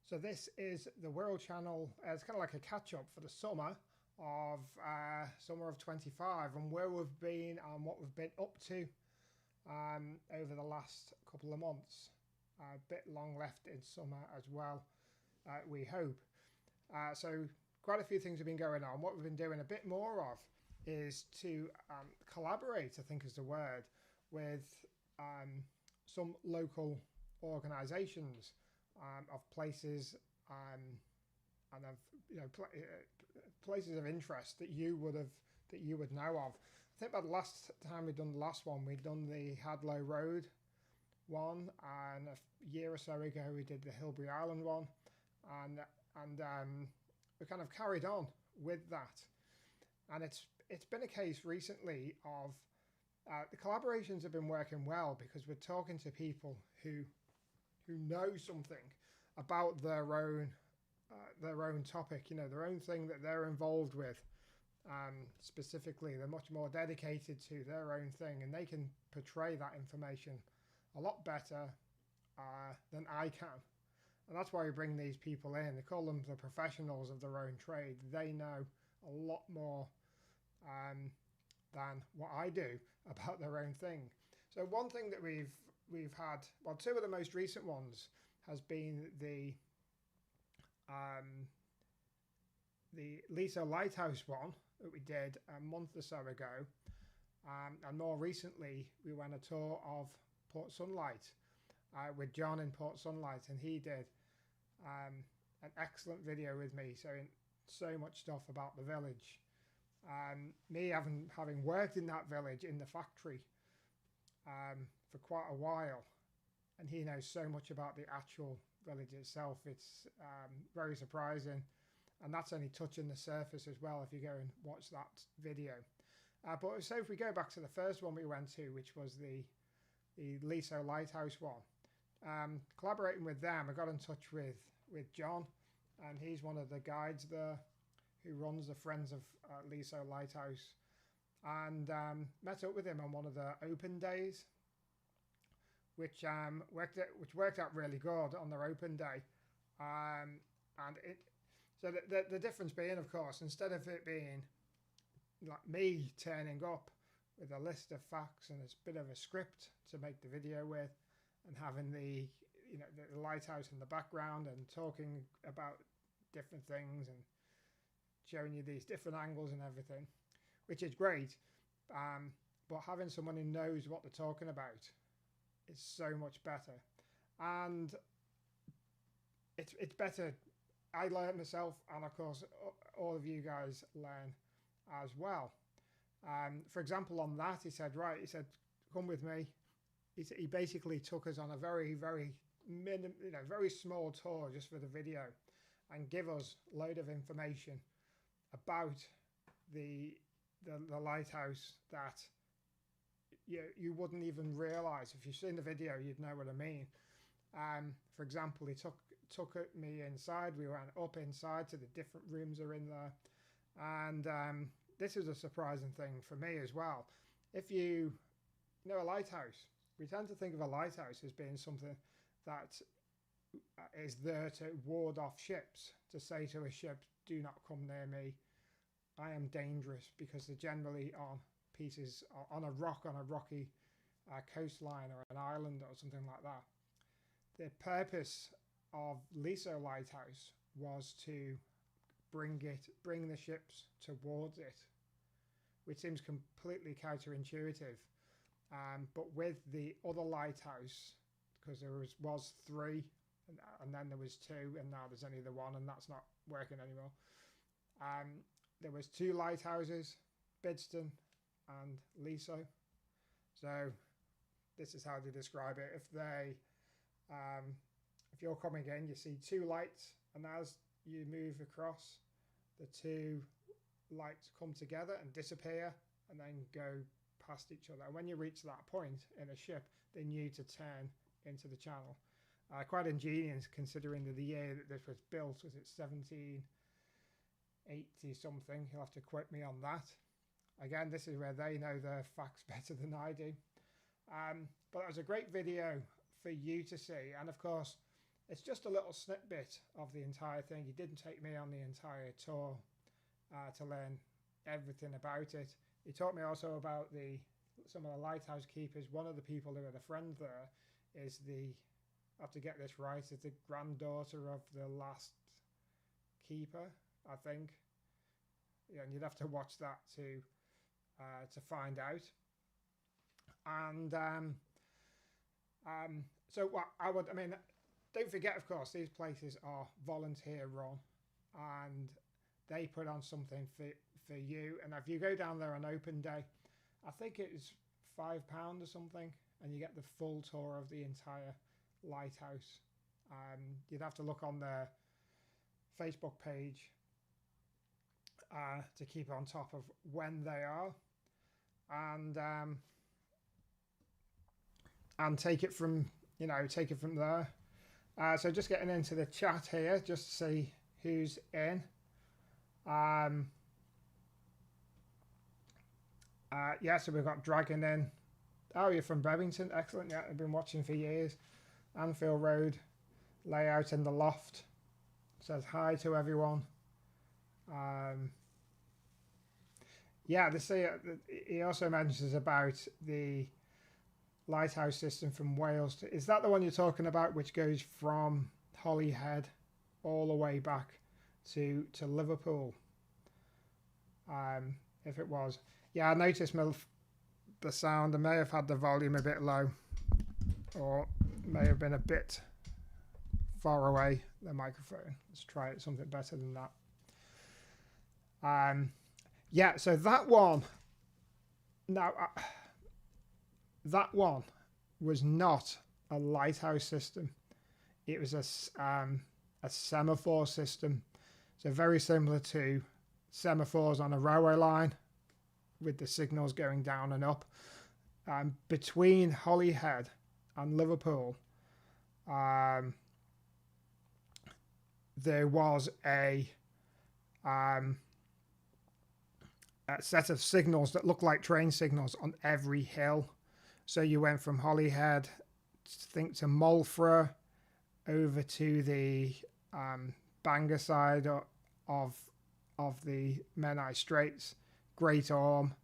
So this is the Wirral channel. It's kind of like a catch-up for the summer of 25 and where we've been and what we've been up to over the last couple of months. A bit long left in summer as well, we hope. So quite a few things have been going on. What we've been doing a bit more of is to collaborate, I think is the word, with some local organisations of places and of places of interest that you would know of. I think about the last time we'd done the last one, we'd done the Hadlow Road one, and a year or so ago we did the Hillbury Island one, and we kind of carried on with that. And it's been a case recently of the collaborations have been working well because we're talking to people who know something about their own topic, their own thing that they're involved with. Specifically, they're much more dedicated to their own thing, and they can portray that information a lot better than I can. And that's why we bring these people in. They call them the professionals of their own trade. They know a lot more than what I do about their own thing. So one thing that we've had, well, two of the most recent ones has been the Lighthouse one that we did a month or so ago, and more recently we went a tour of Port Sunlight with John in Port Sunlight, and he did an excellent video with me, showing so much stuff about the village. Me having worked in that village in the factory for quite a while, and he knows so much about the actual village itself. It's very surprising, and that's only touching the surface as well if you go and watch that video. But so if we go back to the first one we went to, which was the Lighthouse one, collaborating with them, I got in touch with John, and he's one of the guides there who runs the Friends of Lighthouse, and met up with him on one of the open days, which worked out really good on their open day. So the difference being, of course, instead of it being like me turning up with a list of facts and a bit of a script to make the video with, and having the lighthouse in the background and talking about different things and showing you these different angles and everything, which is great, but having someone who knows what they're talking about is so much better. And it's better. I learn myself, and of course all of you guys learn as well. For example, on that, he said, come with me. He basically took us on a very, very very small tour just for the video, and give us a load of information about the lighthouse that you wouldn't even realize. If you've seen the video, you'd know what I mean. For example, he took me inside. We went up inside to the different rooms are in there, and this is a surprising thing for me as well. If you know a lighthouse, we tend to think of a lighthouse as being something that is there to ward off ships, to say to a ship, do not come near me, I am dangerous, because they're generally on pieces on a rocky coastline or an island or something like that. The purpose of Liso Lighthouse was to bring the ships towards it, which seems completely counterintuitive. But with the other lighthouse, because there was three, and then there was two, and now there's only the one, and that's not working anymore. There was two lighthouses, Bidston and Liso. So this is how they describe it. If you're coming in, you see two lights, and as you move across, the two lights come together and disappear and then go past each other. And when you reach that point in a ship, they knew to turn into the channel. Quite ingenious, considering the year that this was built. Was it 1780 something? You'll have to quote me on that. Again, this is where they know their facts better than I do. But it was a great video for you to see, and of course it's just a little snippet of the entire thing. He didn't take me on the entire tour to learn everything about it. He taught me also about some of the lighthouse keepers. One of the people who had a friend there is I have to get this right, is the granddaughter of the last keeper, I think. Yeah, and you'd have to watch that to find out. And so what I mean, don't forget, of course, these places are volunteer run, and they put on something for you. And if you go down there on open day, I think it's £5 or something, and you get the full tour of the entire lighthouse. You'd have to look on their Facebook page to keep on top of when they are, and take it from there. So just getting into the chat here, just to see who's in. Yeah, so we've got Dragon in. Oh, you're from Bevington, excellent. Yeah, I've been watching for years. Anfield Road, layout in the loft. Says hi to everyone. Yeah, he also mentions about the lighthouse system from Wales. Is that the one you're talking about, which goes from Holyhead all the way back to Liverpool? If it was. Yeah, I noticed the sound. I may have had the volume a bit low, or may have been a bit far away, the microphone. Let's try it something better than that. Yeah, so that one, now that one was not a lighthouse system. It was a semaphore system. So very similar to semaphores on a railway line, with the signals going down and up. Between Holyhead and Liverpool, there was a set of signals that looked like train signals on every hill. So you went from Holyhead, I think, to Malfra, over to the Bangor side of the Menai Straits, Great Orme,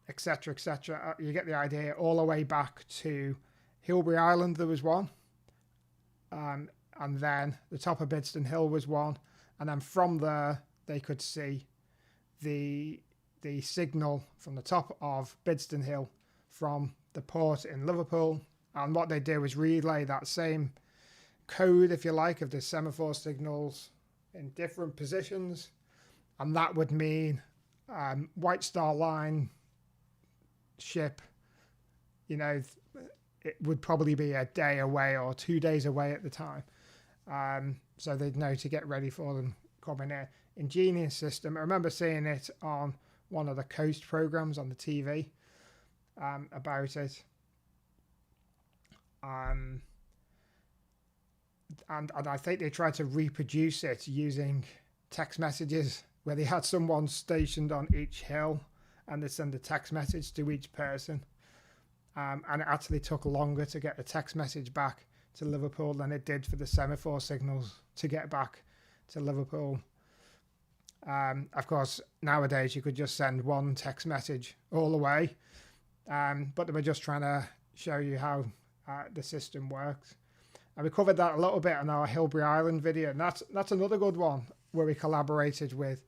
etc., etc. You get the idea. All the way back to Hillbury Island, there was one, and then the top of Bidston Hill was one, and then from there they could see the signal from the top of Bidston Hill from the port in Liverpool. And what they did was relay that same code, if you like, of the semaphore signals in different positions, and that would mean White Star Line ship, it would probably be a day away or 2 days away at the time. So they'd know to get ready for them coming in. Ingenious system. I remember seeing it on one of the coast programs on the TV about it. And I think they tried to reproduce it using text messages, where they had someone stationed on each hill and they send a text message to each person. And it actually took longer to get the text message back to Liverpool than it did for the semaphore signals to get back to Liverpool. Of course, nowadays you could just send one text message all the way, but they were just trying to show you how the system works. And we covered that a little bit in our Hillbury Island video, and that's another good one where we collaborated with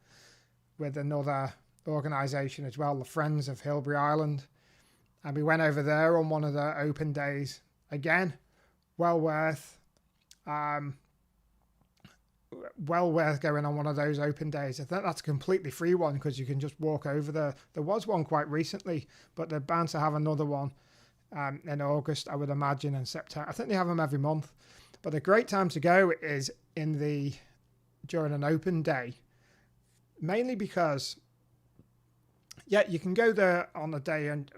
another organisation as well, the Friends of Hillbury Island, and we went over there on one of the open days. Again, well worth going on one of those open days. I think that's a completely free one because you can just walk over there. There was one quite recently, but they're bound to have another one in August, I would imagine, in September. I think they have them every month. But a great time to go is during an open day, mainly because, yeah, you can go there on a day and,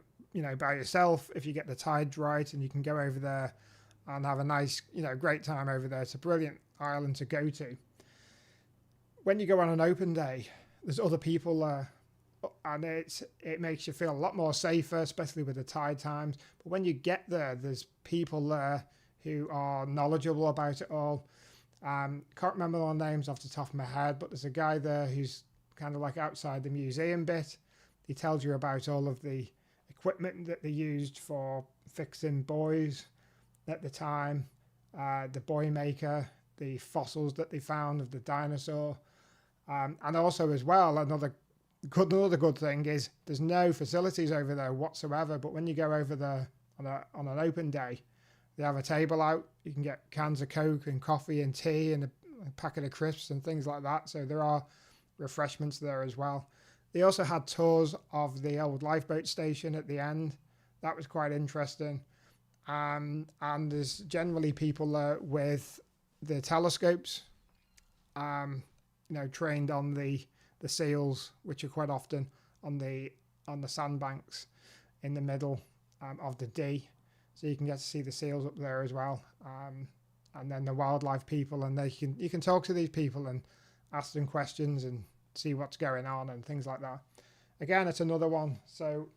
by yourself if you get the tide right, and you can go over there and have a nice, great time over there. It's a brilliant island to go to. When you go on an open day, there's other people there, and it makes you feel a lot more safer, especially with the tide times. But when you get there, there's people there who are knowledgeable about it all. Can't remember all the names off the top of my head, but there's a guy there who's kind of like outside the museum bit. He tells you about all of the equipment that they used for fixing buoys at the time, the buoy maker, the fossils that they found of the dinosaur, and also as well another good thing is there's no facilities over there whatsoever. But when you go over there on an open day, they have a table out. You can get cans of Coke and coffee and tea and a packet of crisps and things like that. So there are refreshments there as well. They also had tours of the old lifeboat station at the end. That was quite interesting. And there's generally people there with the telescopes, trained on the seals, which are quite often on the sandbanks in the middle of the D. So you can get to see the seals up there as well. And then the wildlife people, and you can talk to these people and ask them questions and see what's going on and things like that. Again, it's another one. So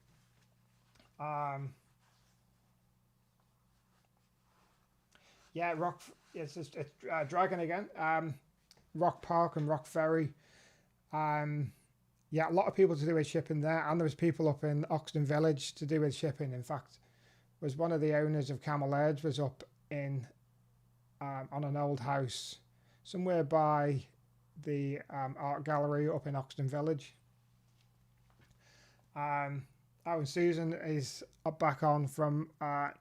it's Dragon again. Rock Park and Rock Ferry. A lot of people to do with shipping there, and there was people up in Oxton Village to do with shipping. In fact, was one of the owners of Camel Edge was up in on an old house somewhere by the art gallery up in Oxton Village. And Susan is up back on from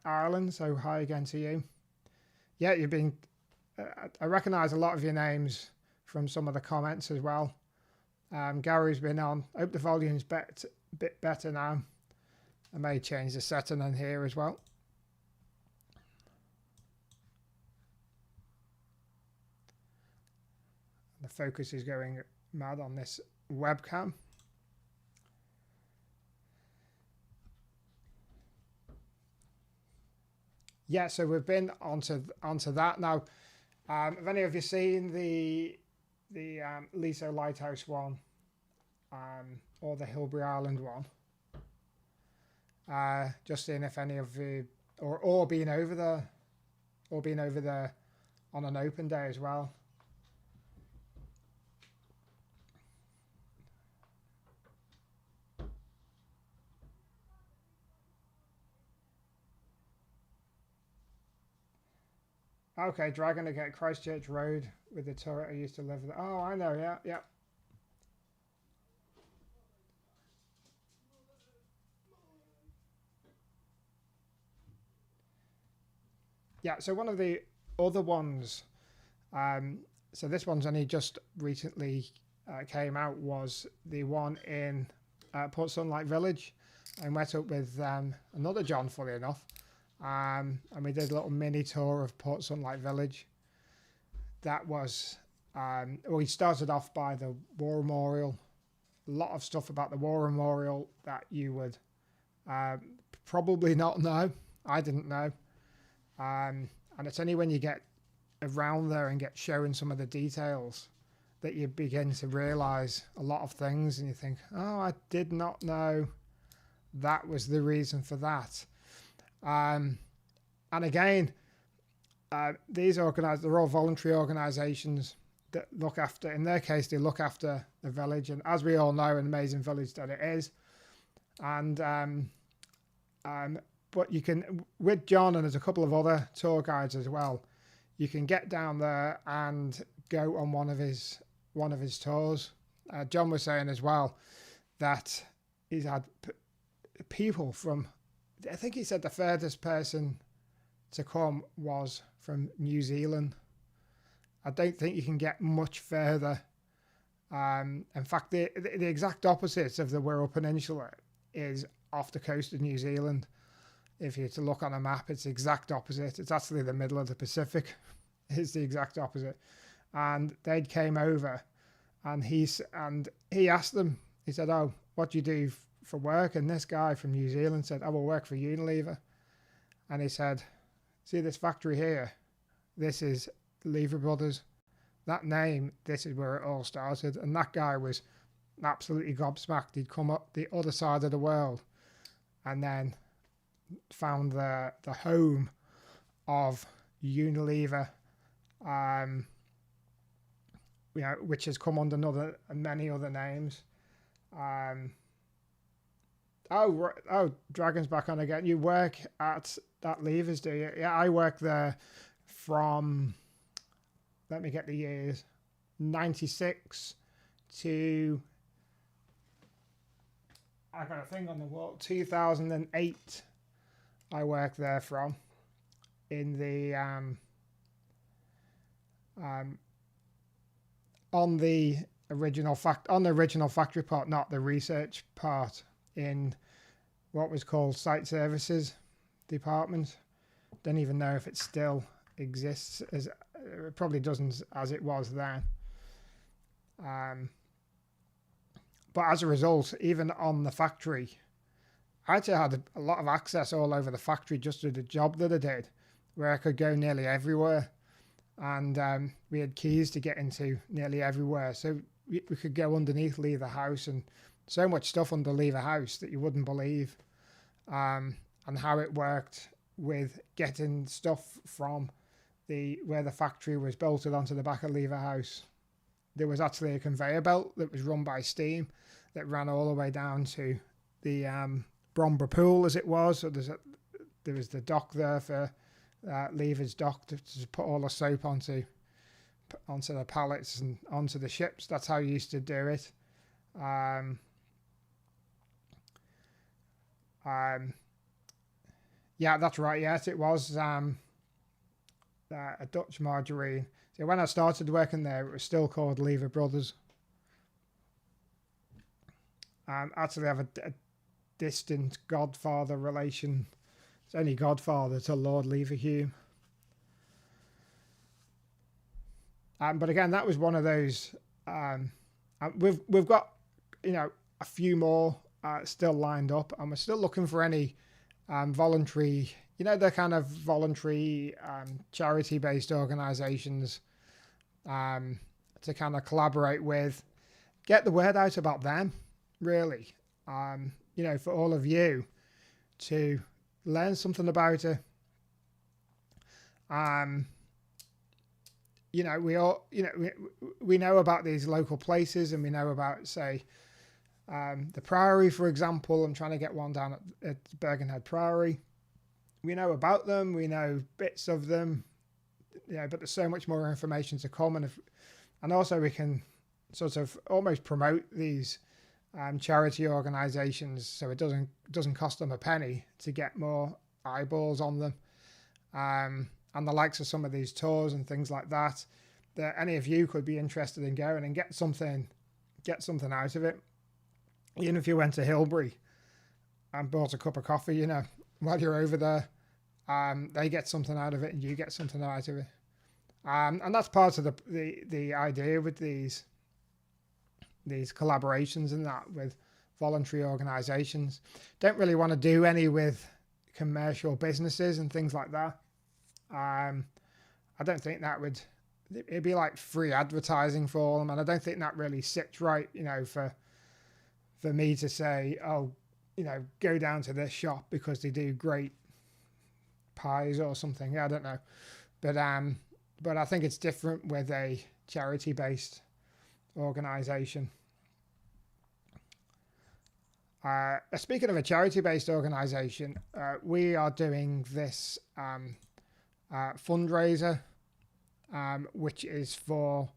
Ireland, so hi again to you. Yeah, you've been. I recognise a lot of your names from some of the comments as well. Gary's been on. I hope the volume's a bit better now. I may change the setting on here as well. The focus is going mad on this webcam. Yeah, so we've been onto that now. Have any of you seen the Liso Lighthouse one, or the Hillbury Island one? Just seeing if any of you, or been over there on an open day as well. Okay, Dragon again, Christchurch Road with the turret. I used to live there. Oh, I know, yeah. Yeah, so one of the other ones, so this one's only just recently came out, was the one in Port Sunlight Village. I met up with another John, fully enough. And we did a little mini tour of Port Sunlight Village. That was, we started off by the War Memorial. A lot of stuff about the War Memorial that you would probably not know. I didn't know. And it's only when you get around there and get shown some of the details that you begin to realise a lot of things, and you think, oh, I did not know that was the reason for that. And again, these they're all voluntary organisations that look after, in their case, they look after the village, and as we all know, an amazing village that it is. And but you can, with John, and there's a couple of other tour guides as well, you can get down there and go on one of his tours. John was saying as well that he's had people from, I think he said the furthest person to come was from New Zealand. I don't think you can get much further. In fact, the exact opposite of the Wirral Peninsula is off the coast of New Zealand. If you were to look on a map, it's the exact opposite. It's actually the middle of the Pacific. It's the exact opposite. And they came over, and he asked them, he said, oh, what do you do for work? And this guy from New Zealand said, I will work for Unilever. And he said, see this factory here? This is Lever Brothers. That name, this is where it all started. And that guy was absolutely gobsmacked. He'd come up the other side of the world and then found the home of Unilever, which has come under many other names. Dragon's back on again. You work at that Levers, do you? Yeah, I work there from, let me get the years, 96 to, I got a thing on the wall, 2008 I worked there from, in the on the original factory part, not the research part, in what was called site services department. Don't even know if it still exists, as it probably doesn't as it was then. But as a result, even on the factory, I actually had a lot of access all over the factory just to the job that I did, where I could go nearly everywhere. And we had keys to get into nearly everywhere. So we could go underneath Lever House, and so much stuff under Lever House that you wouldn't believe. And how it worked with getting stuff from where the factory was bolted onto the back of Lever House. There was actually a conveyor belt that was run by steam that ran all the way down to the Bromborough Pool, as it was. So there was the dock there for Lever's dock to put all the soap onto the pallets and onto the ships. That's how you used to do it. Yeah, that's right. Yes, it was a Dutch margarine. So when I started working there, it was still called Lever Brothers. Actually, I have a distant godfather relation. It's only godfather to Lord Leverhulme. But again, that was one of those. We've got a few more still lined up, and we're still looking for any voluntary, the kind of voluntary charity-based organisations to kind of collaborate with, get the word out about them, really. For all of you to learn something about it. We know about these local places, and we know about, say, the Priory, for example. I'm trying to get one down at Bergenhead Priory. We know about them, we know bits of them, but there's so much more information to come, and also we can sort of almost promote these charity organisations, so it doesn't cost them a penny to get more eyeballs on them, and the likes of some of these tours and things like that any of you could be interested in going and get something out of it. Even if you went to Hillbury and bought a cup of coffee, while you're over there, they get something out of it and you get something out of it. And that's part of the idea with these collaborations and that with voluntary organisations. Don't really want to do any with commercial businesses and things like that. I don't think it'd be like free advertising for them, and I don't think that really sits right, for me to say, go down to this shop because they do great pies or something. I don't know. But I think it's different with a charity-based organisation. Speaking of a charity-based organisation, we are doing this fundraiser, which is for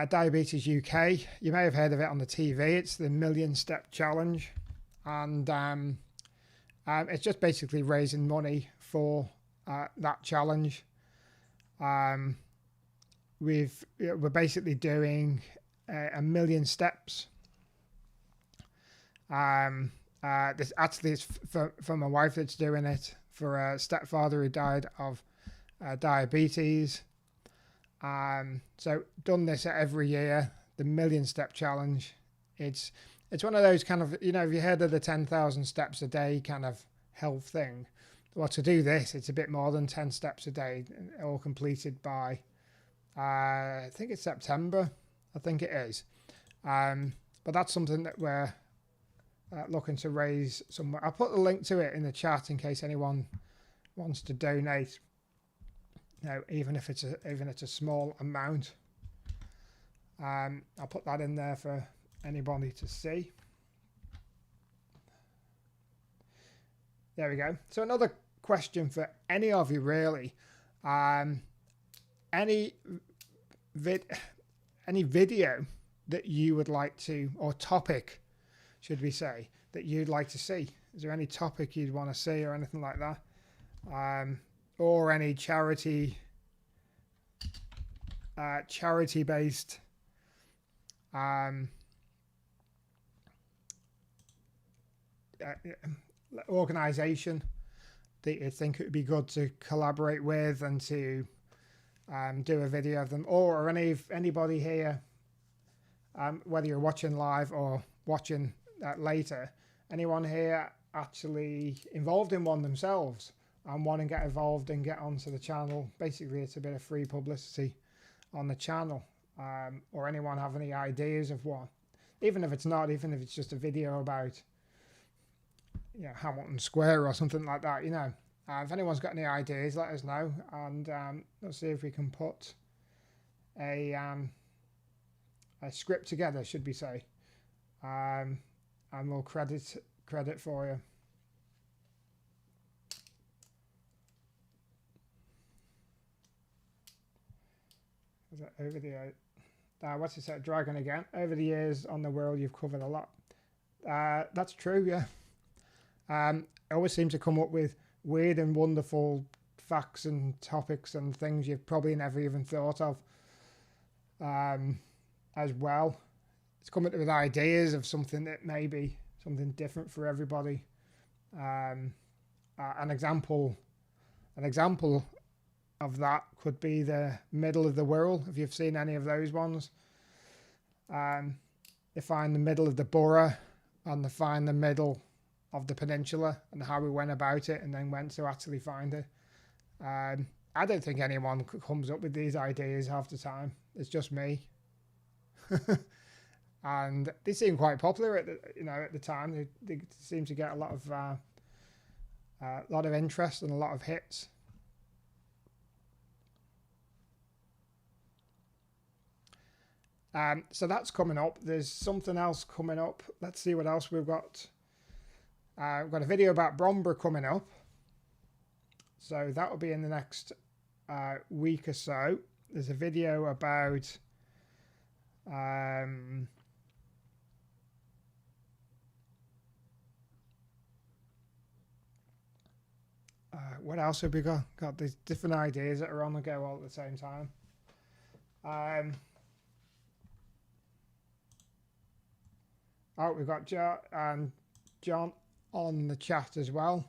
Diabetes UK. You may have heard of it on the TV. It's the Million Step Challenge, and it's just basically raising money for that challenge. We're basically doing a million steps. This actually is for my wife that's doing it, for a stepfather who died of diabetes. So done this every year, the Million Step Challenge. It's one of those kind of, have you heard of the 10,000 steps a day kind of health thing? Well, to do this, it's a bit more than 10 steps a day, all completed by, I think it's September, I think it is. But that's something that we're looking to raise some. I'll put the link to it in the chat in case anyone wants to donate. you know, even if it's a small amount. I'll put that in there for anybody to see. There we go. So another question for any of you really. Any video that you would like to, or topic, should we say, that you'd like to see? Is there any topic you'd want to see or anything like that? Or any charity-based organization that you think it would be good to collaborate with and to do a video of them, or anybody here, whether you're watching live or watching later, anyone here actually involved in one themselves and want to get involved and get onto the channel. Basically, it's a bit of free publicity on the channel, or anyone have any ideas of one, even if it's just a video about, you know, Hamilton Square or something like that, you know. If anyone's got any ideas, let us know, and let's see if we can put a script together, should we say, and we'll credit for you. Is that over the what's it say, Dragon again? Over the years on the Wirral, you've covered a lot. That's true, yeah. I always seem to come up with weird and wonderful facts and topics and things you've probably never even thought of, as well. It's coming up with ideas of something that may be something different for everybody. An example of that could be the middle of the Wirral, if you've seen any of those ones. They find the middle of the borough and they find the middle of the peninsula and how we went about it and then went to actually find it. I don't think anyone comes up with these ideas half the time. It's just me. And they seem quite popular at the time. They seem to get a lot of interest and a lot of hits. So that's coming up. There's something else coming up. Let's see what else we've got. We've got a video about Bromborough coming up. So that will be in the next week or so. There's a video about what else have we got? Got these different ideas that are on the go all at the same time. Oh, we've got John on the chat as well.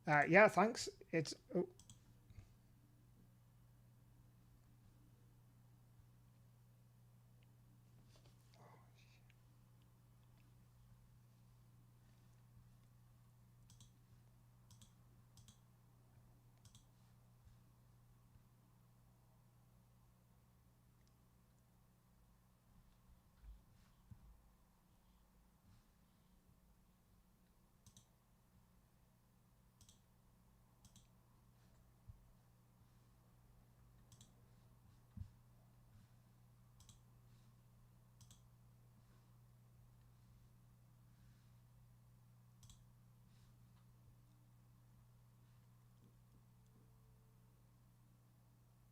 Yeah, thanks. It's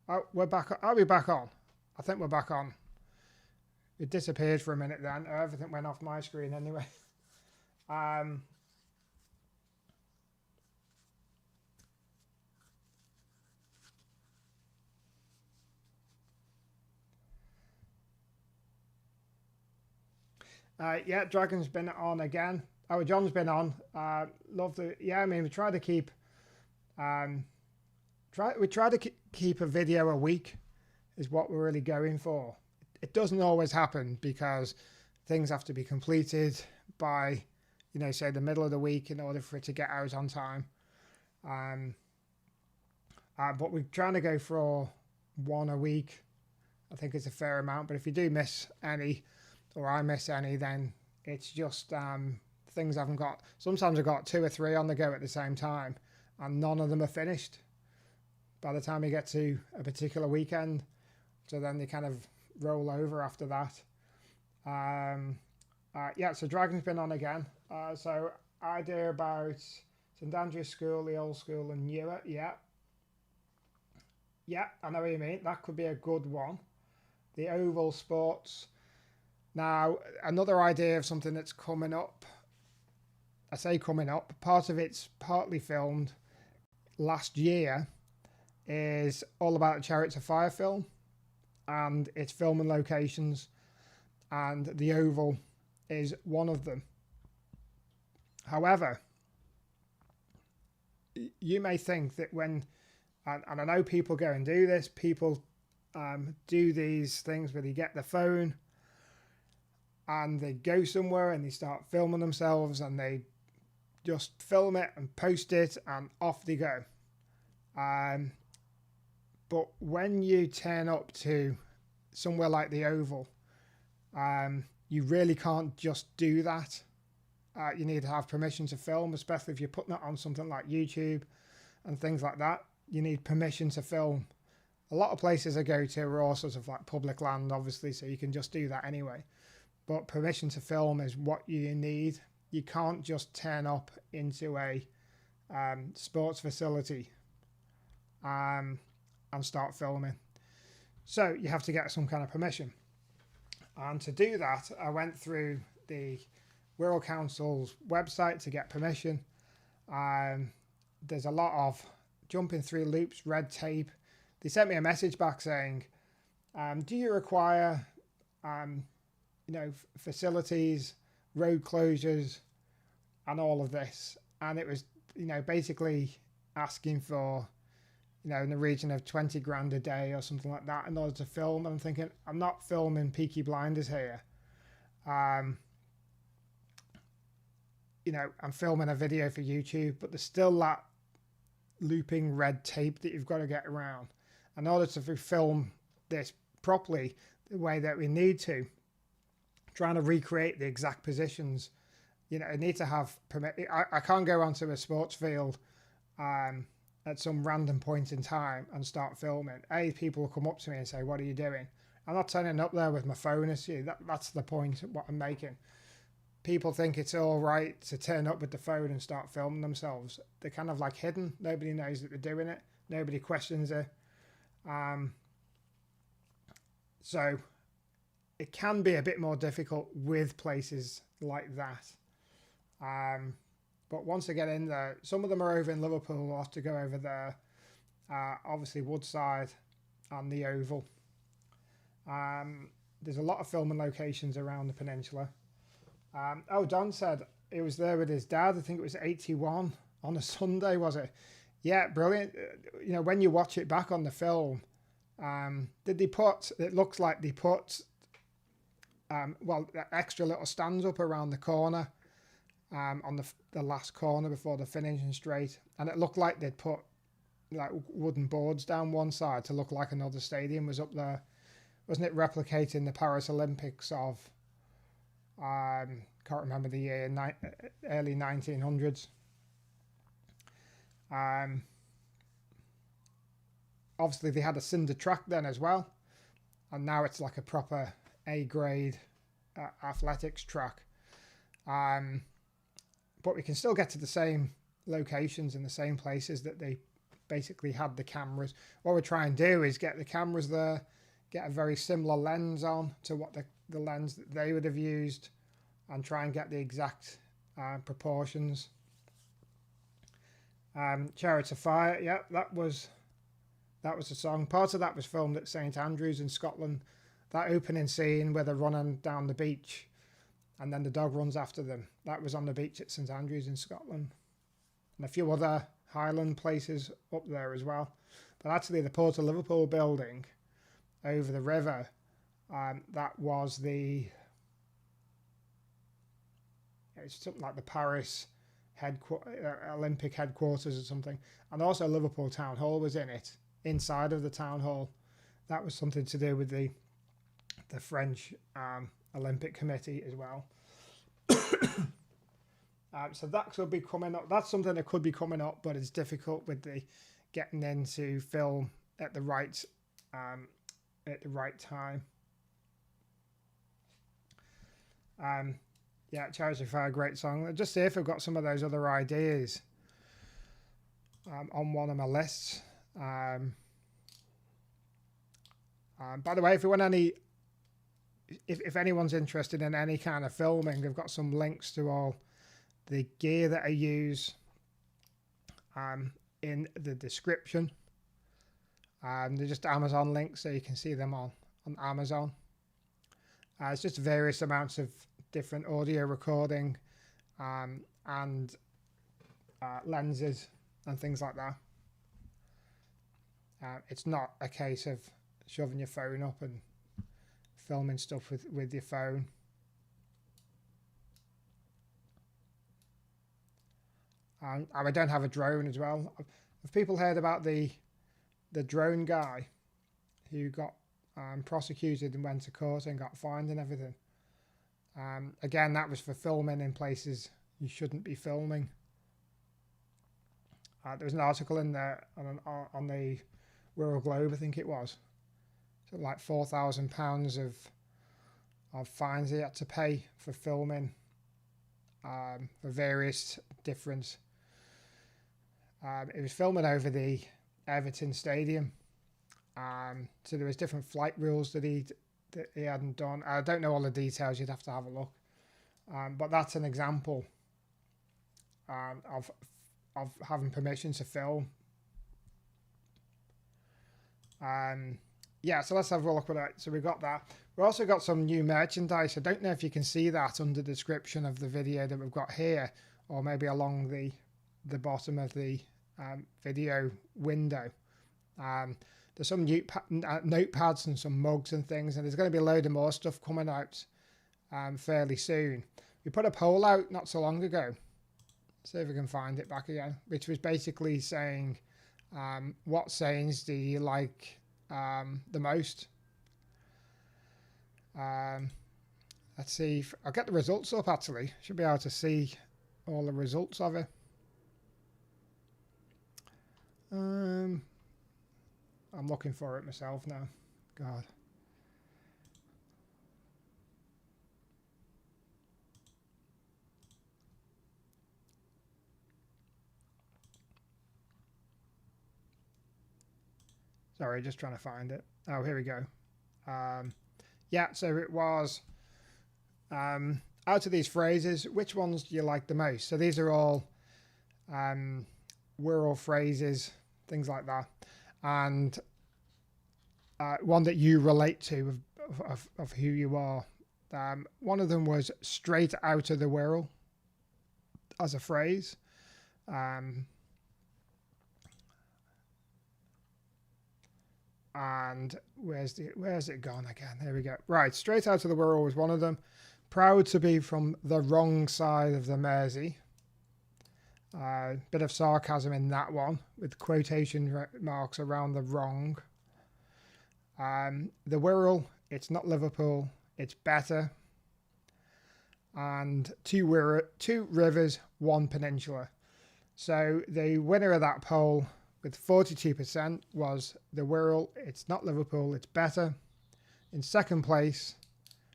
oh, we're back. Are we back on? I think we're back on. It disappeared for a minute then. Everything went off my screen anyway. Yeah, Dragon's been on again. Oh, John's been on. Love the. Yeah, I mean, we try to keep. We try to keep a video a week, is what we're really going for. It doesn't always happen because things have to be completed by, say the middle of the week in order for it to get out on time. But we're trying to go for one a week. I think it's a fair amount. But if you do miss any, or I miss any, then it's just things haven't got, sometimes I've got 2 or 3 on the go at the same time, and none of them are finished by the time you get to a particular weekend. So then they kind of roll over after that. Yeah, so Dragon's been on again. So I do about St Andrew's School, the old school, and Newer. Yeah, I know what you mean. That could be a good one. The Oval Sports. Now, another idea of something that's coming up. I say coming up. Part of it's partly filmed last year is all about the Chariots of Fire film, and it's filming locations, and the Oval is one of them. However, you may think that when, and I know people go and do this, people do these things where they get the phone and they go somewhere and they start filming themselves, and they just film it and post it and off they go. But when you turn up to somewhere like the Oval, you really can't just do that. You need to have permission to film, especially if you're putting it on something like YouTube and things like that. You need permission to film. A lot of places I go to are all sorts of like public land, obviously, so you can just do that anyway. But permission to film is what you need. You can't just turn up into a sports facility and start filming. So you have to get some kind of permission. And to do that, I went through the Wirral Council's website to get permission. There's a lot of jumping through loops, red tape. They sent me a message back saying, do you require facilities, road closures, and all of this? And it was, basically asking for, in the region of 20 grand a day or something like that in order to film. And I'm thinking, I'm not filming Peaky Blinders here. I'm filming a video for YouTube, but there's still that looping red tape that you've got to get around. In order to film this properly, the way that we need to, trying to recreate the exact positions, I need to have permit. I can't go onto a sports field at some random point in time and start filming. People will come up to me and say, what are you doing? I'm not turning up there with my phone. That's the point of what I'm making. People think it's all right to turn up with the phone and start filming themselves. They're kind of like hidden. Nobody knows that they're doing it. Nobody questions it. So it can be a bit more difficult with places like that. But once I get in there, some of them are over in Liverpool. I'll have to go over there. Obviously Woodside and the Oval. There's a lot of filming locations around the peninsula. Don said he was there with his dad. I think it was 81 on a Sunday, was it? Yeah, brilliant. When you watch it back on the film, it looks like they put, extra little stands up around the corner, on the last corner before the finishing straight. And it looked like they'd put like wooden boards down one side to look like another stadium was up there. Wasn't it replicating the Paris Olympics of, can't remember the year, early 1900s. Obviously they had a cinder track then as well, and now it's like a proper A-grade athletics track. But we can still get to the same locations and the same places that they basically had the cameras. What we're trying to do is get the cameras there, get a very similar lens on to what the lens that they would have used, and try and get the exact proportions. Chariots of Fire, yeah, that was a song. Part of that was filmed at St Andrews in Scotland. That opening scene where they're running down the beach and then the dog runs after them, that was on the beach at St Andrews in Scotland. And a few other Highland places up there as well. But actually the Port of Liverpool building over the river, that was it's something like the Paris Olympic headquarters or something. And also Liverpool Town Hall was in it, inside of the town hall. That was something to do with the French Olympic Committee as well. So that could be coming up. That's something that could be coming up, but it's difficult with the getting into film at the right time. Yeah, Chariots of Fire, great song. Just see if I've got some of those other ideas on one of my lists. By the way, if you want any, if anyone's interested in any kind of filming, I've got some links to all the gear that I use in the description. They're just Amazon links, so you can see them on Amazon. It's just various amounts of different audio recording and lenses and things like that. It's not a case of shoving your phone up and filming stuff with your phone. And I don't have a drone as well. Have people heard about the drone guy who got prosecuted and went to court and got fined and everything? Again, that was for filming in places you shouldn't be filming. There was an article in there on the Wirral Globe, I think it was. So like £4,000 of fines he had to pay for filming for various different. It was filming over the Everton Stadium. So there was different flight rules that he hadn't done. I don't know all the details. You'd have to have a look. But that's an example of having permission to film. Yeah, so let's have a look at that. So we got that. We've also got some new merchandise. I don't know if you can see that under the description of the video that we've got here, or maybe along the bottom of the video window. There's some notepads and some mugs and things, and there's going to be a load of more stuff coming out fairly soon. We put a poll out not so long ago. See if we can find it back again, which was basically saying, what sayings do you like the most? Let's see. I'll get the results up, actually. Should be able to see all the results of it. I'm looking for it myself now. God. Sorry, just trying to find it. Oh, here we go. Yeah, so it was, out of these phrases, which ones do you like the most? So these are all Wirral phrases, things like that. And one that you relate to of who you are. One of them was straight out of the Wirral as a phrase. And where's it gone again? There we go. Right, straight out of the Wirral was one of them. Proud to be from the wrong side of the Mersey. Bit of sarcasm in that one, with quotation marks around the wrong. The Wirral, it's not Liverpool, it's better. And two rivers, one peninsula. So the winner of that poll with 42% was the Wirral, it's not Liverpool, it's better. In second place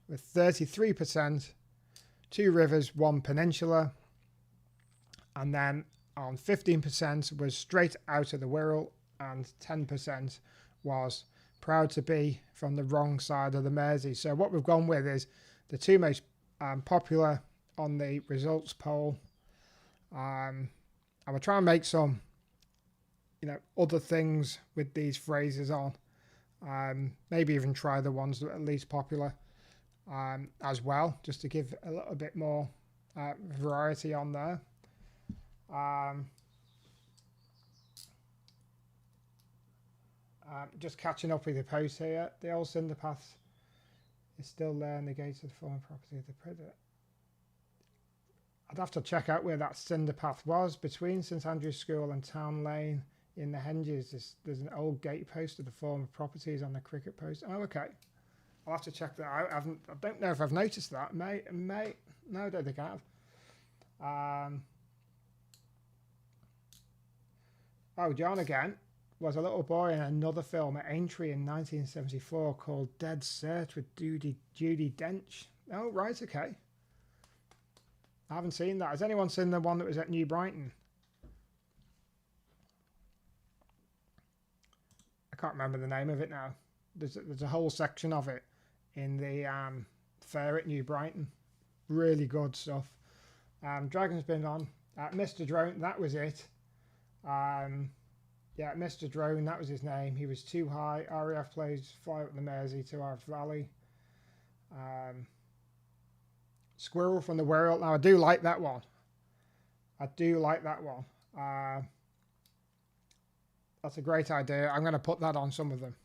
with 33%, two rivers, one peninsula. And then on 15% was straight out of the Wirral, and 10% was proud to be from the wrong side of the Mersey. So what we've gone with is the two most popular on the results poll. And we'll try and make some, other things with these phrases on. Maybe even try the ones that are least popular as well, just to give a little bit more variety on there. Just catching up with the post here. The old cinder path is still there, negated former property of the predator. I'd have to check out where that cinder path was. Between St Andrew's School and Town Lane in the Henges, there's an old gate post of the former properties on the cricket post. Oh, okay. I'll have to check that out. I don't know if I've noticed that. No, I don't think I Oh, John again was a little boy in another film at Aintree in 1974 called Dead Cert with Judi Dench. Oh, right, okay. I haven't seen that. Has anyone seen the one that was at New Brighton? I can't remember the name of it now. There's a whole section of it in the fair at New Brighton. Really good stuff. Dragon's been on. Mr. Drone, that was it. Yeah, Mr. Drone, that was his name. He was too high. RAF plays Fly Up the Mersey to our Valley. Squirrel from the Wirral. Now, I do like that one. I do like that one. That's a great idea. I'm going to put that on some of them.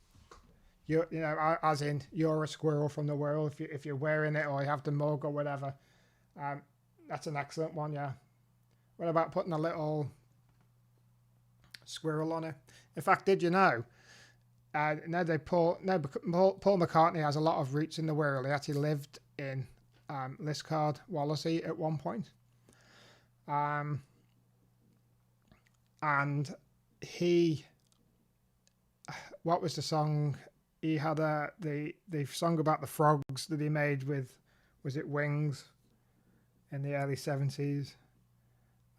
You know, as in, you're a squirrel from the Wirral. If you're wearing it or you have the mug or whatever. That's an excellent one, yeah. What about putting a little squirrel on it? In fact, did you know? Paul McCartney has a lot of roots in the Wirral. He actually lived in Liscard, Wallasey at one point. And what was the song? He had the song about the frogs that he made with, was it Wings, in the early 70s.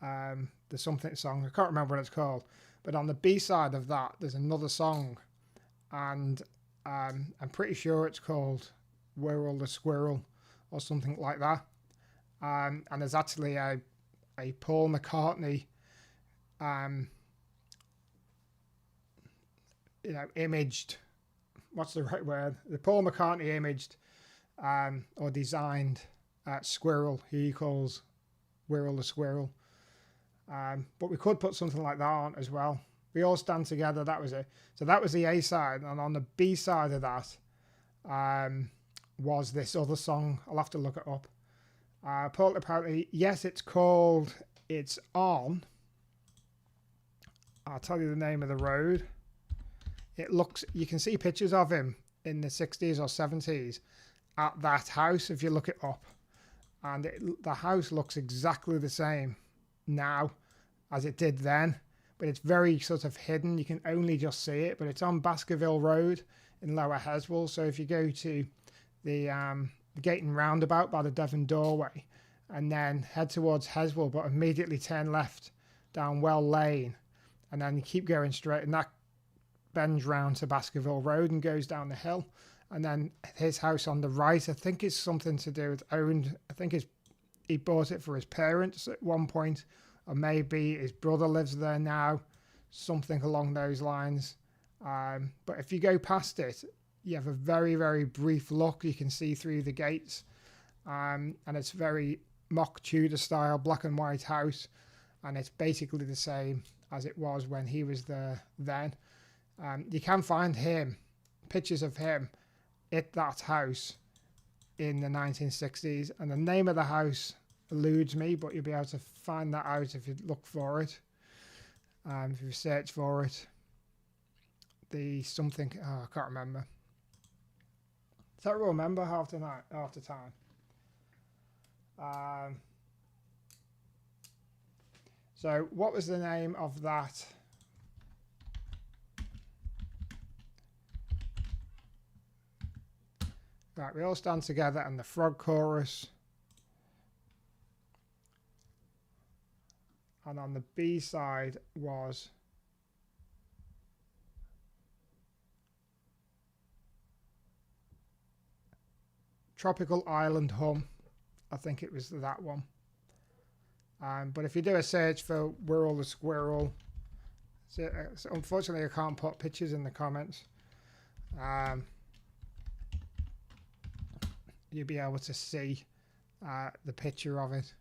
The something song, I can't remember what it's called, but on the B-side of that there's another song, and I'm pretty sure it's called Wirral the Squirrel or something like that, and there's actually a Paul McCartney imaged, what's the right word, the Paul McCartney imaged or designed squirrel he calls Wirral the Squirrel. But we could put something like that on as well. We All Stand Together, that was it. So that was the A side, and on the B side of that was this other song. I'll have to look it up. Paul, apparently, yes, it's called It's On. I'll tell you the name of the road. It looks, you can see pictures of him in the 60s or 70s at that house if you look it up. And the house looks exactly the same now as it did then, but it's very sort of hidden. You can only just see it, but it's on Baskerville Road in Lower Heswall. So if you go to the Gate and Roundabout by the Devon Doorway and then head towards Heswall, but immediately turn left down Well Lane, and then you keep going straight, and that bends round to Baskerville Road and goes down the hill. And then his house on the right, I think it's something to do with owned, I think he bought it for his parents at one point, or maybe his brother lives there now, something along those lines. But if you go past it, you have a very, very brief look. You can see through the gates, and it's very mock Tudor style, black and white house, and it's basically the same as it was when he was there then. You can find pictures of him at that house in the 1960s, and the name of the house eludes me, but you'll be able to find that out if you look for it, if you search for it. The something, I can't remember. I don't remember half the time. So what was the name of that? Right, We All Stand Together and the Frog Chorus. And on the B side was Tropical Island Hum. I think it was that one. But if you do a search for Wirral the Squirrel, so unfortunately I can't put pictures in the comments. You'll be able to see the picture of it.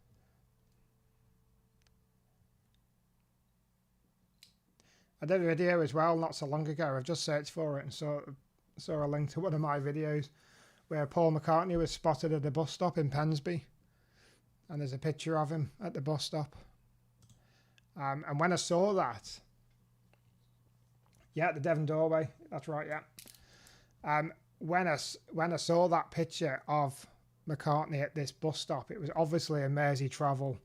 I did a video as well not so long ago. I've just searched for it and saw a link to one of my videos where Paul McCartney was spotted at a bus stop in Pensby, and there's a picture of him at the bus stop. And when I saw that, yeah, the Devon Doorway, that's right, yeah. When I saw that picture of McCartney at this bus stop, it was obviously a Mersey travel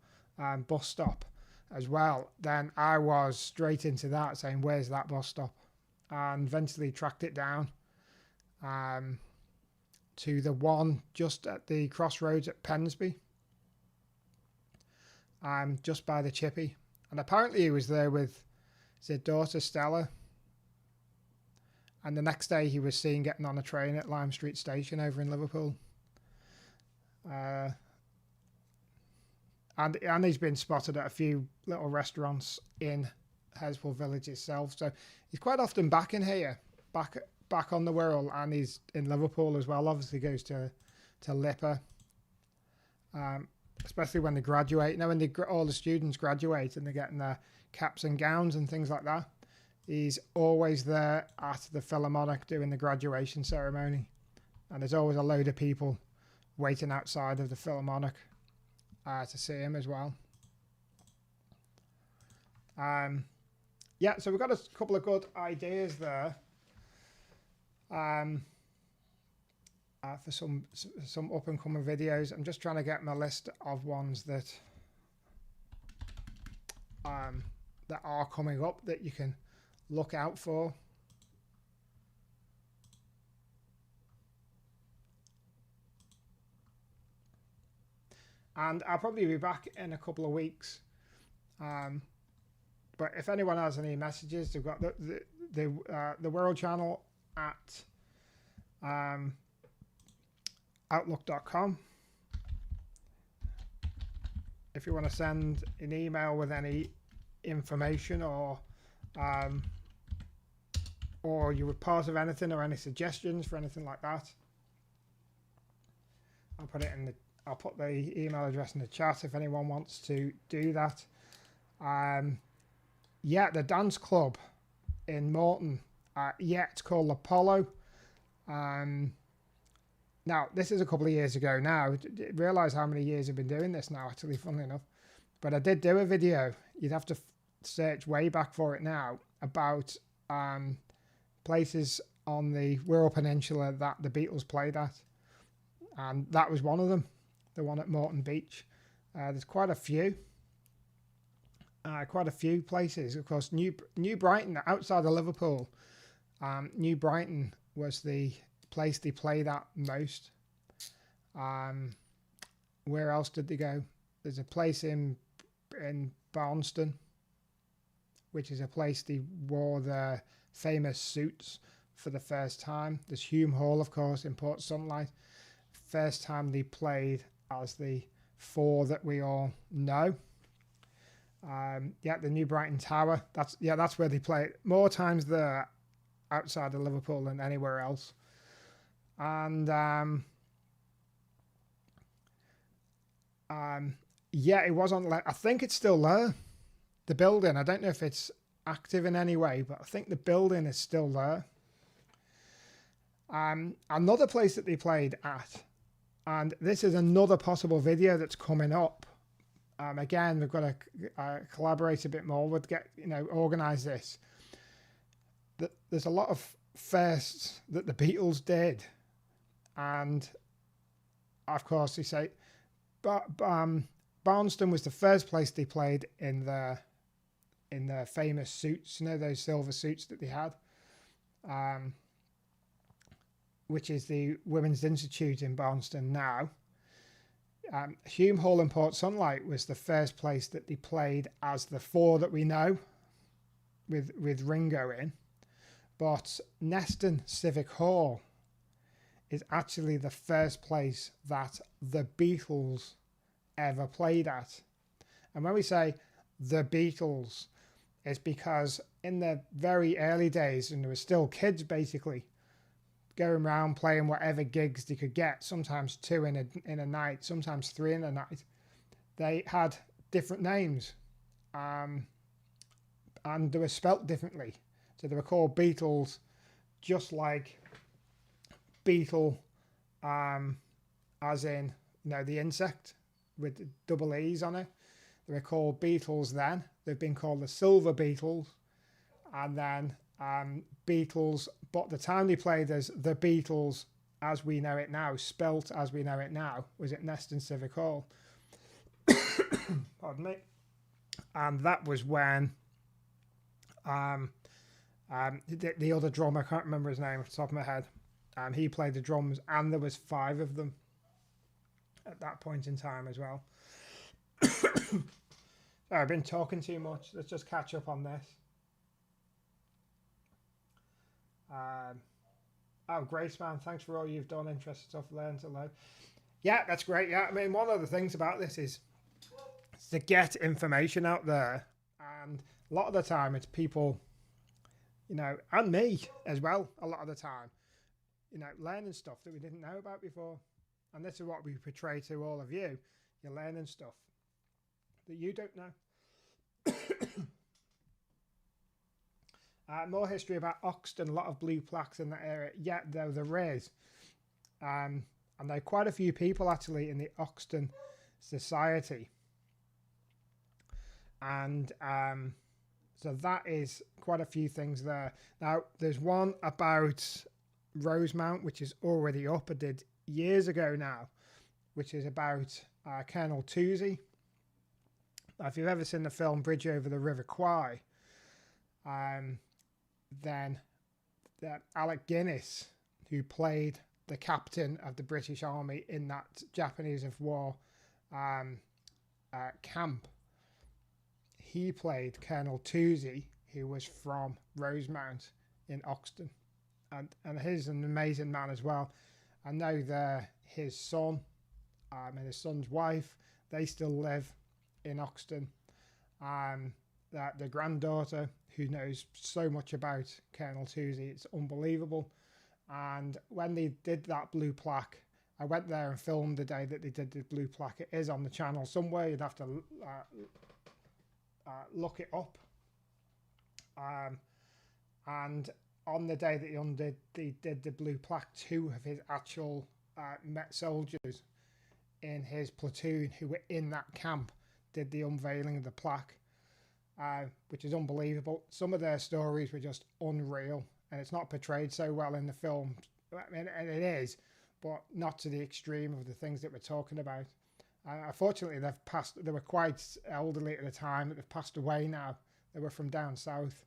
bus stop as well, then I was straight into that, saying, where's that bus stop? And eventually tracked it down to the one just at the crossroads at Pensby, just by the Chippy. And apparently he was there with his daughter Stella. And the next day he was seen getting on a train at Lime Street Station over in Liverpool. And he's been spotted at a few little restaurants in Heswell Village itself. So he's quite often back in here, back on the Wirral, and he's in Liverpool as well. Obviously goes to Lipper, especially when they graduate. You know, when all the students graduate and they're getting their caps and gowns and things like that. He's always there at the Philharmonic doing the graduation ceremony. And there's always a load of people waiting outside of the Philharmonic to see him as well. Yeah, so we've got a couple of good ideas there for some up and coming videos. I'm just trying to get my list of ones that are coming up that you can look out for. And I'll probably be back in a couple of weeks. But if anyone has any messages, they've got the Wirral channel at outlook.com. If you want to send an email with any information or you were part of anything or any suggestions for anything like that, I'll put the email address in the chat if anyone wants to do that. Yeah, the dance club in Morton. Yeah, it's called Apollo. Now, this is a couple of years ago now. I realise how many years I've been doing this now, actually, funnily enough. But I did do a video. You'd have to search way back for it now, about places on the Wirral Peninsula that the Beatles played at. And that was one of them, the one at Morton Beach. There's quite a few places. Of course, New Brighton, outside of Liverpool, New Brighton was the place they played at most. Where else did they go? There's a place in Barnston, which is a place they wore their famous suits for the first time. There's Hume Hall, of course, in Port Sunlight. First time they played as the four that we all know. Yeah, the New Brighton Tower. That's where they play more times there outside of Liverpool than anywhere else. And yeah, it was on. I think it's still there. The building. I don't know if it's active in any way, but I think the building is still there. Another place that they played at, and this is another possible video that's coming up. Again, we've got to collaborate a bit more. We'll organise this. There's a lot of firsts that the Beatles did, and of course they say, but Barnston was the first place they played in their famous suits. You know, those silver suits that they had, which is the Women's Institute in Barnston now. Hume Hall in Port Sunlight was the first place that they played as the four that we know, with Ringo in. But Neston Civic Hall is actually the first place that the Beatles ever played at. And when we say the Beatles, it's because in the very early days, and there were still kids basically going around playing whatever gigs they could get, sometimes 2 in a night, sometimes 3 in a night. They had different names, and they were spelt differently. So they were called Beatles, just like beetle, as in, the insect with double E's on it. They were called Beatles then. They've been called the Silver Beatles, and then Beatles. But the time they played as the Beatles, as we know it now, spelt as we know it now, was at Neston Civic Hall. pardon me, and that was when the other drummer, I can't remember his name off the top of my head, he played the drums, and there was 5 of them at that point in time as well. Sorry, I've been talking too much. Let's just catch up on this. Oh, Grace, man, thanks for all you've done. Interesting stuff, learn to learn. Yeah, that's great. Yeah, I mean, one of the things about this is to get information out there, and a lot of the time it's people, you know, and me as well, a lot of the time, you know, learning stuff that we didn't know about before. And this is what we portray to all of you. You're learning stuff that you don't know. More history about Oxton, a lot of blue plaques in that area. Yeah, though there is. And there are quite a few people actually in the Oxton Society. And so that is quite a few things there. Now, there's one about Rosemount, which is already up. I did years ago now, which is about Colonel Toosey. Now, if you've ever seen the film Bridge Over the River Kwai, then Alec Guinness, who played the captain of the British Army in that Japanese of War camp, he played Colonel Toosey, who was from Rosemount in Oxton, and he's an amazing man as well. I know his son and his son's wife, they still live in Oxton. The granddaughter, who knows so much about Colonel Toosey, it's unbelievable. And when they did that blue plaque, I went there and filmed the day that they did the blue plaque. It is on the channel somewhere. You'd have to look it up. And on the day that they did the blue plaque, 2 of his actual Met soldiers in his platoon who were in that camp did the unveiling of the plaque, which is unbelievable. Some of their stories were just unreal, and it's not portrayed so well in the film. I mean, and it is, but not to the extreme of the things that we're talking about. Unfortunately, they've passed. They were quite elderly at the time, but they've passed away now. They were from down south.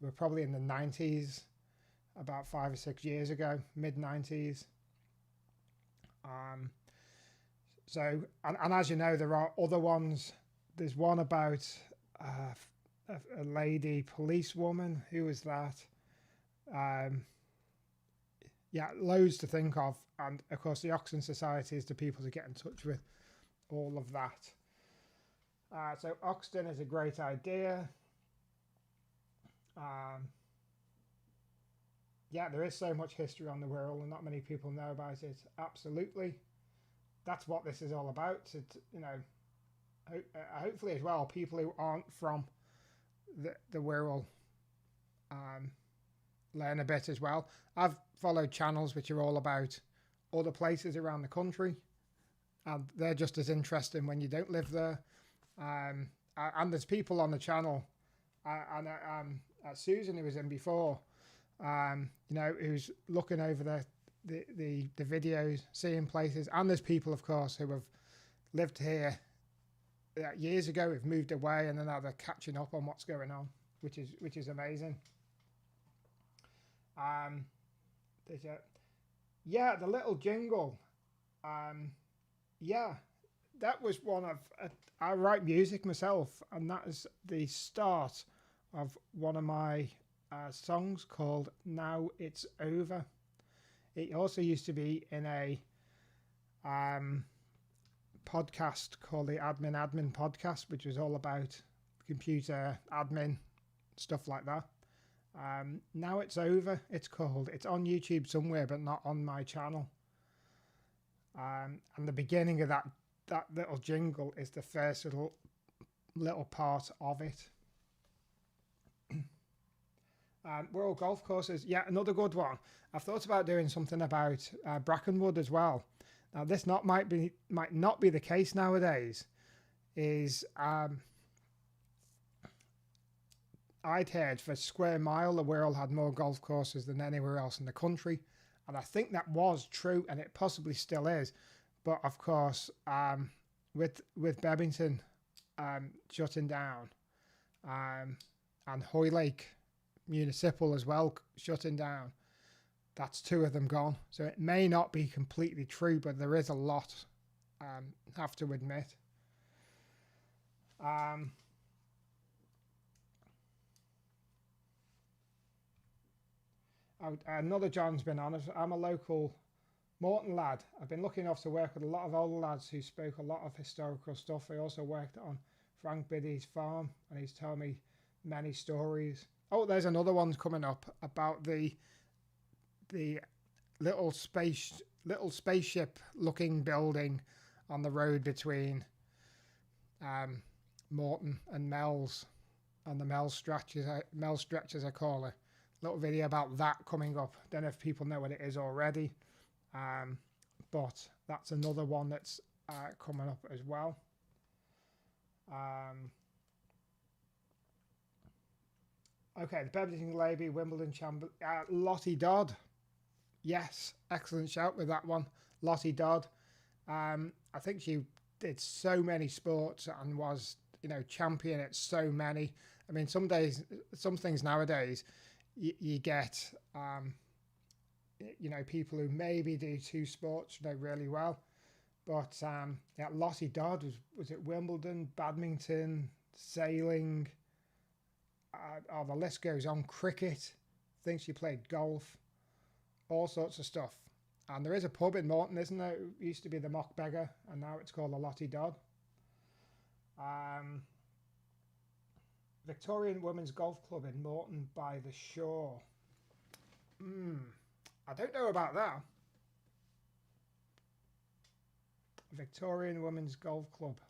They were probably in the 90s, about 5 or 6 years ago, mid-90s. So, and as you know, there are other ones. There's one about a lady policewoman. Who was that? Yeah, loads to think of. And of course, the Oxon Society is the people to get in touch with. All of that. So Oxton is a great idea. Yeah, there is so much history on the Wirral, and not many people know about it. Absolutely, that's what this is all about. To, you know, hopefully as well, people who aren't from the Wirral learn a bit as well. I've followed channels which are all about other places around the country, and they're just as interesting when you don't live there. And there's people on the channel, and Susan, who was in before, you know, who's looking over the videos, seeing places, and there's people, of course, who have lived here years ago, who've moved away, and then now they're catching up on what's going on, which is amazing. Yeah, the little jingle. Yeah, that was one of I write music myself, and that is the start of one of my songs called "Now It's Over." It also used to be in a podcast called the Admin Podcast, which was all about computer admin stuff like that. Now It's Over, it's called. It's on YouTube somewhere, but not on my channel. And the beginning of that little jingle is the first little part of it. Wirral golf courses, yeah, another good one. I've thought about doing something about Brackenwood as well. Now, this might not be the case nowadays. Is I'd heard for square mile, the Wirral had more golf courses than anywhere else in the country, and I think that was true, and it possibly still is. But of course, with Bebington shutting down, and Hoylake Municipal as well shutting down. That's 2 of them gone. So it may not be completely true, but there is a lot, have to admit. Another John's been on. I'm a local Morton lad. I've been lucky enough to work with a lot of older lads who spoke a lot of historical stuff. I also worked on Frank Biddy's farm, and he's told me many stories. Oh, there's another one coming up about the little spaceship looking building on the road between Morton and Mells, on the Mel stretch as I call it. Little video about that coming up. Don't know if people know what it is already, but that's another one that's coming up as well. Okay, the Bebbington Lady Wimbledon champion, Lottie Dodd. Yes, excellent shout with that one, Lottie Dodd. I think she did so many sports and was, champion at so many. I mean, some things nowadays, you get, people who maybe do 2 sports really well. But yeah, Lottie Dodd was at Wimbledon, badminton, sailing. The list goes on. Cricket. I think she played golf. All sorts of stuff. And there is a pub in Morton, isn't there? It used to be the Mock Beggar, and now it's called the Lottie Dodd. Victorian Women's Golf Club in Morton by the shore. I don't know about that. Victorian Women's Golf Club.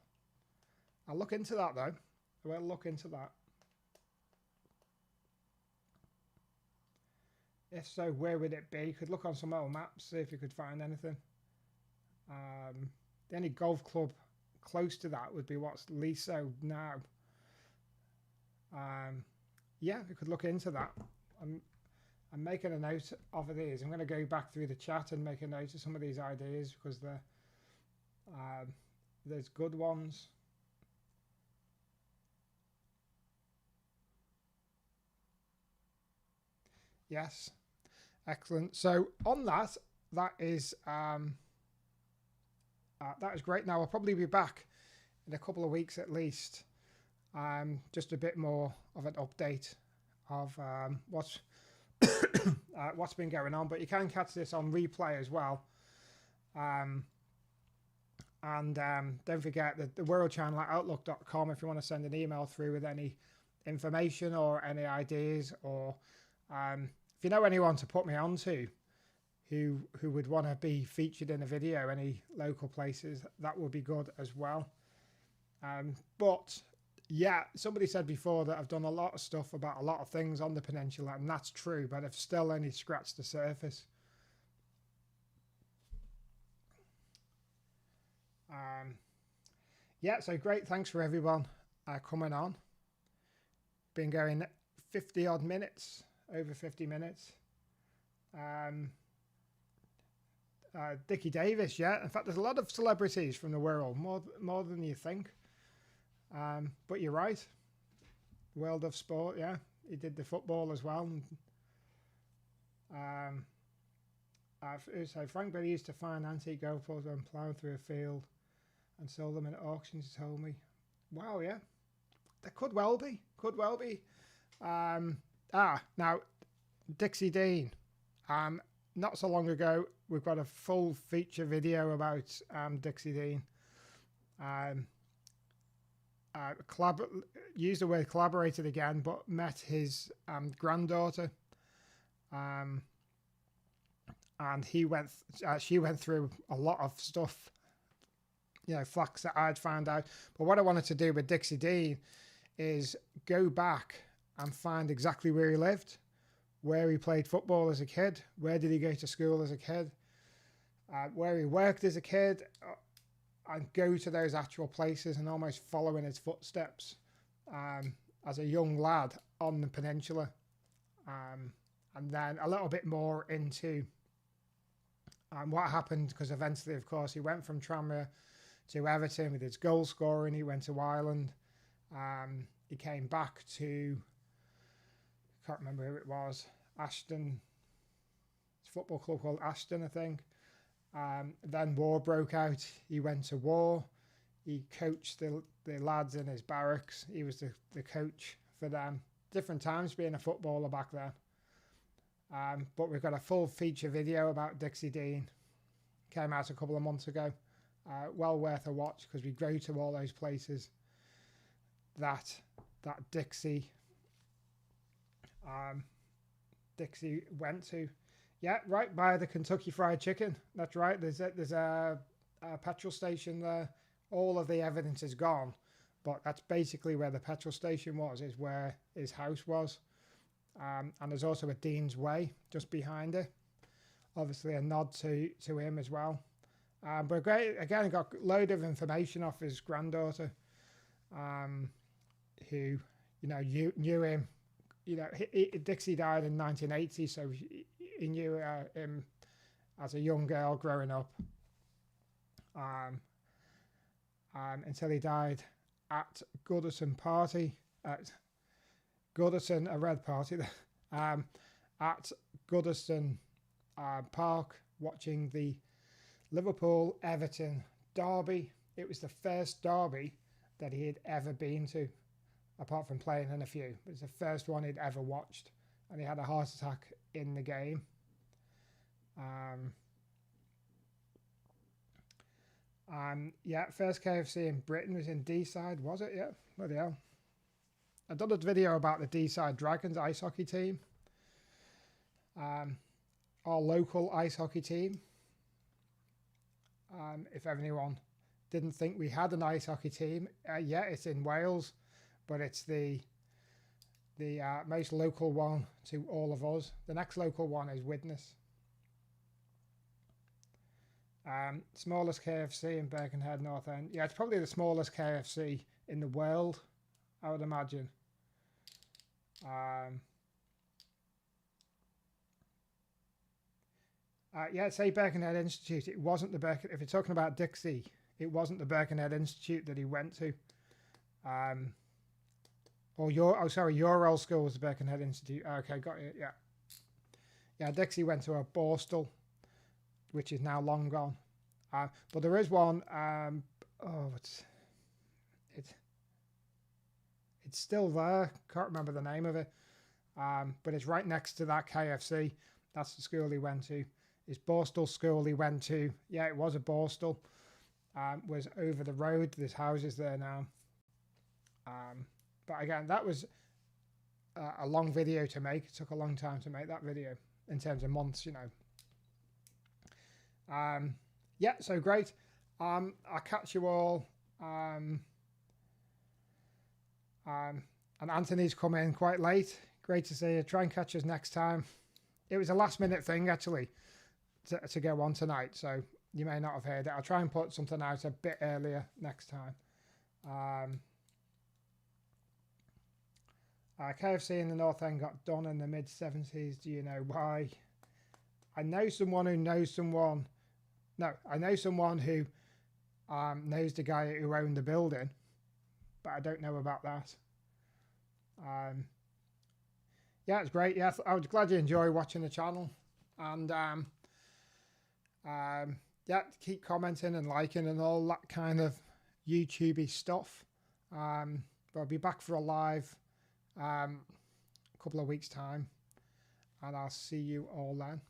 I'll look into that though. I will look into that. If so, where would it be? You could look on some old maps, see if you could find anything. The only golf club close to that would be what's Liso now. Yeah, we could look into that. I'm making a note of these. I'm going to go back through the chat and make a note of some of these ideas because there's good ones. Yes, excellent. So on that is great. Now I'll probably be back in a couple of weeks at least. Just a bit more of an update of what's been going on, but you can catch this on replay as well. And don't forget the Wirral channel at outlook.com if you want to send an email through with any information or any ideas, or if you know anyone to put me on to who would want to be featured in a video, any local places, that would be good as well. But yeah, somebody said before that I've done a lot of stuff about a lot of things on the peninsula, and that's true, but I've still only scratched the surface. Yeah, so great. Thanks for everyone coming on. Been going 50 odd minutes, over 50 minutes. Dickie Davis, yeah. In fact, there's a lot of celebrities from the Wirral, more than you think. But you're right. World of Sport, yeah. He did the football as well. So Frank Berry used to find antique gold balls when ploughing through a field and sold them at auctions, he told me. Wow, yeah. There could well be. Could well be. Now, Dixie Dean. Not so long ago, we've got a full feature video about Dixie Dean. Used the word collaborated again, but met his granddaughter. And she went through a lot of stuff, facts that I'd found out. But what I wanted to do with Dixie Dean is go back and find exactly where he lived, where he played football as a kid, where did he go to school as a kid, where he worked as a kid, and go to those actual places and almost follow in his footsteps as a young lad on the peninsula. And then a little bit more into what happened, because eventually, of course, he went from Tranmere to Everton with his goal scoring. He went to Ireland. He came back to, I can't remember who it was, Ashton. It's a football club called Ashton, I think. Then war broke out. He went to war. He coached the lads in his barracks. He was the coach for them. Different times being a footballer back then. But we've got a full feature video about Dixie Dean. Came out a couple of months ago. Well worth a watch because we go to all those places that Dixie went to. Yeah, right by the Kentucky Fried Chicken. That's right. There's a petrol station there. All of the evidence is gone, but that's basically where the petrol station was, is where his house was. And there's also a Dean's Way just behind it. Obviously a nod to him as well. But great, again, got a load of information off his granddaughter, who, knew him. Dixie died in 1980, so he knew him as a young girl growing up. Until he died at Goodison Party, at Goodison, a red party, at Goodison Park, watching the Liverpool-Everton derby. It was the first derby that he had ever been to, apart from playing in a few. It was the first one he'd ever watched, and he had a heart attack in the game. Yeah, first KFC in Britain was in Deeside, was it? Yeah, bloody hell. I done a video about the Deeside Dragons ice hockey team. Our local ice hockey team. If anyone didn't think we had an ice hockey team, yeah, it's in Wales, but it's the most local one to all of us. The next local one is Widnes. Smallest KFC in Birkenhead North End. Yeah, it's probably the smallest KFC in the world, I would imagine. Yeah, say Birkenhead Institute. It wasn't the if you're talking about Dixie, it wasn't the Birkenhead Institute that he went to. Wirral School was the Birkenhead Institute. Okay, got it. Yeah. Yeah, Dixie went to a Borstal, which is now long gone. But there is one. It's still there. Can't remember the name of it. But it's right next to that KFC. That's the school he went to. His Borstal school he went to. Yeah, it was a Borstal. Was over the road. There's houses there now. But again, that was a long video to make. It took a long time to make that video in terms of months, Yeah, so great. I'll catch you all. And Anthony's come in quite late. Great to see you. Try and catch us next time. It was a last minute thing, actually, to go on tonight. So you may not have heard it. I'll try and put something out a bit earlier next time. KFC in the North End got done in the mid-70s. Do you know why? I know someone who knows someone. No, I know someone who knows the guy who owned the building, but I don't know about that. Yeah, it's great. Yeah, I was glad you enjoy watching the channel, and yeah, keep commenting and liking and all that kind of YouTubey stuff. But I'll be back for a live a couple of weeks time, and I'll see you all then.